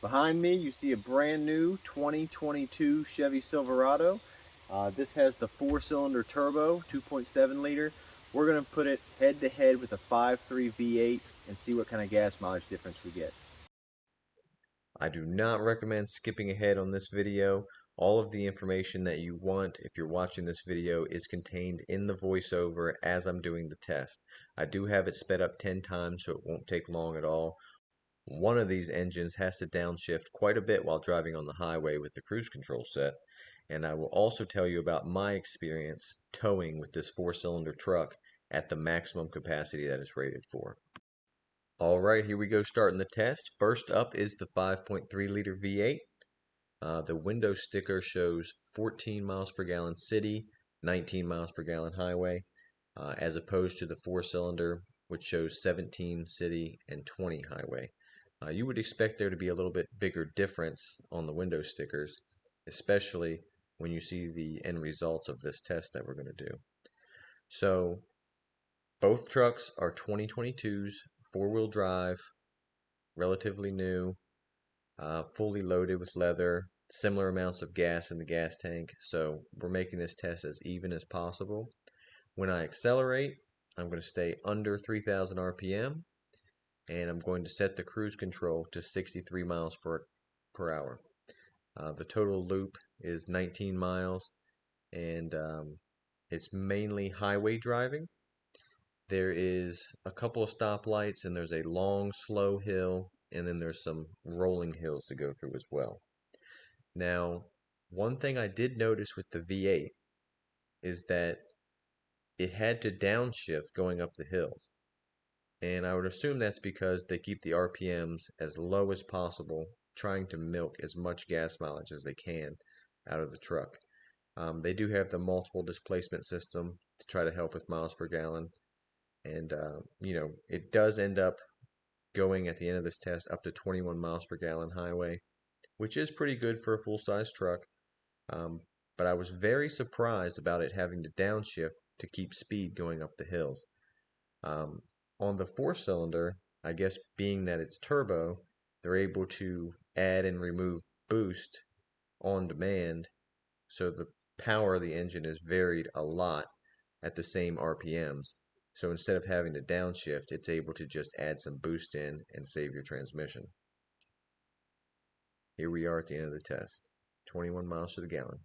Behind me you see a brand new 2022 Chevy Silverado. This has the 4-cylinder turbo, 2.7 liter. We're going to put it head to head with a 5.3 V8 and see what kind of gas mileage difference we get. I do not recommend skipping ahead on this video. All of the information that you want if you're watching this video is contained in the voiceover as I'm doing the test. I do have it sped up 10 times so it won't take long at all. One of these engines has to downshift quite a bit while driving on the highway with the cruise control set. And I will also tell you about my experience towing with this 4-cylinder truck at the maximum capacity that it's rated for. Alright, here we go starting the test. First up is the 5.3 liter V8. The window sticker shows 14 miles per gallon city, 19 miles per gallon highway, as opposed to the 4-cylinder, which shows 17 city and 20 highway. You would expect there to be a little bit bigger difference on the window stickers, especially when you see the end results of this test that we're going to do. So, both trucks are 2022s, 4-wheel drive, relatively new, fully loaded with leather, similar amounts of gas in the gas tank, so we're making this test as even as possible. When I accelerate, I'm going to stay under 3,000 RPM, and I'm going to set the cruise control to 63 miles per hour. The total loop is 19 miles, and it's mainly highway driving. There is a couple of stoplights, and there's a long, slow hill, and then there's some rolling hills to go through as well. Now, one thing I did notice with the V8 is that it had to downshift going up the hills. And I would assume that's because they keep the RPMs as low as possible, trying to milk as much gas mileage as they can out of the truck. They do have the multiple displacement system to try to help with miles per gallon. And, it does end up going at the end of this test up to 21 miles per gallon highway, which is pretty good for a full-size truck. But I was very surprised about it having to downshift to keep speed going up the hills. On the 4-cylinder, I guess being that it's turbo, they're able to add and remove boost on demand, so the power of the engine is varied a lot at the same RPMs. So instead of having to downshift, it's able to just add some boost in and save your transmission. Here we are at the end of the test, 21 miles to the gallon.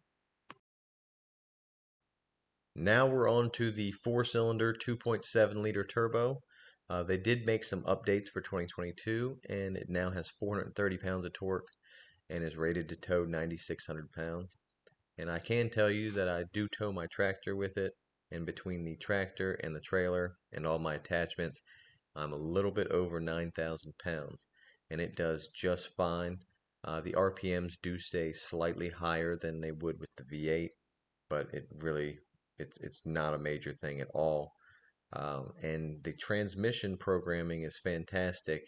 Now we're on to the 4-cylinder 2.7 liter turbo. They did make some updates for 2022, and it now has 430 pounds of torque and is rated to tow 9,600 pounds. And I can tell you that I do tow my tractor with it, and between the tractor and the trailer and all my attachments, I'm a little bit over 9,000 pounds, and it does just fine. The RPMs do stay slightly higher than they would with the V8, but it's not a major thing at all. And the transmission programming is fantastic.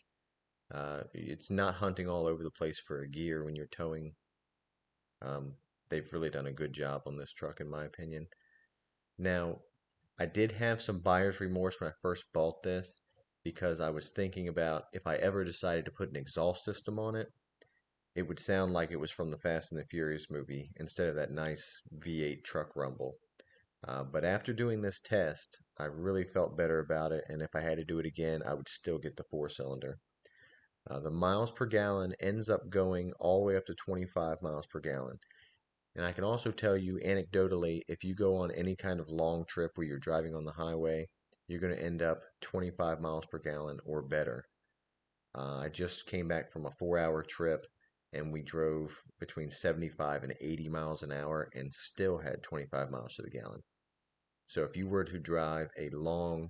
It's not hunting all over the place for a gear when you're towing. They've really done a good job on this truck, in my opinion. Now, I did have some buyer's remorse when I first bought this, because I was thinking about if I ever decided to put an exhaust system on it, it would sound like it was from the Fast and the Furious movie instead of that nice V8 truck rumble. But after doing this test, I really felt better about it, and if I had to do it again, I would still get the 4-cylinder. The miles per gallon ends up going all the way up to 25 miles per gallon. And I can also tell you anecdotally, if you go on any kind of long trip where you're driving on the highway, you're going to end up 25 miles per gallon or better. I just came back from a 4-hour trip, and we drove between 75 and 80 miles an hour and still had 25 miles to the gallon. So if you were to drive a long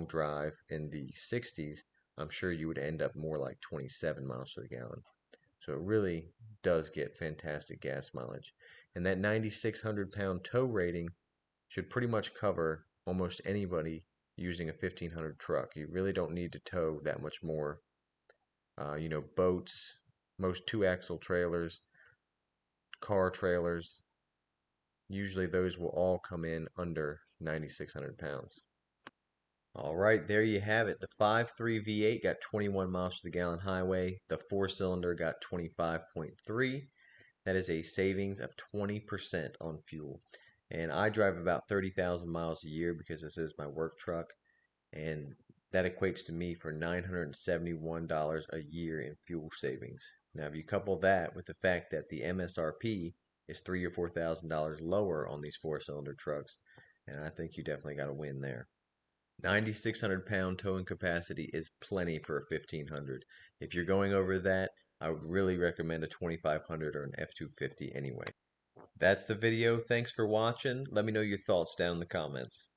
drive in the 60s, I'm sure you would end up more like 27 miles to the gallon. So it really does get fantastic gas mileage. And that 9,600 pound tow rating should pretty much cover almost anybody using a 1500 truck. You really don't need to tow that much more. Boats, most 2-axle trailers, car trailers, usually those will all come in under 9,600 pounds. All right, there you have it. The 5.3 V8 got 21 miles per gallon highway. The 4-cylinder got 25.3. That is a savings of 20% on fuel. And I drive about 30,000 miles a year because this is my work truck. And that equates to me for $971 a year in fuel savings. Now, if you couple that with the fact that the MSRP is $3,000 or $4,000 lower on these 4-cylinder trucks, and I think you definitely got a win there. 9,600 pound towing capacity is plenty for a 1500. If you're going over that, I would really recommend a 2500 or an F250 anyway. That's the video. Thanks for watching. Let me know your thoughts down in the comments.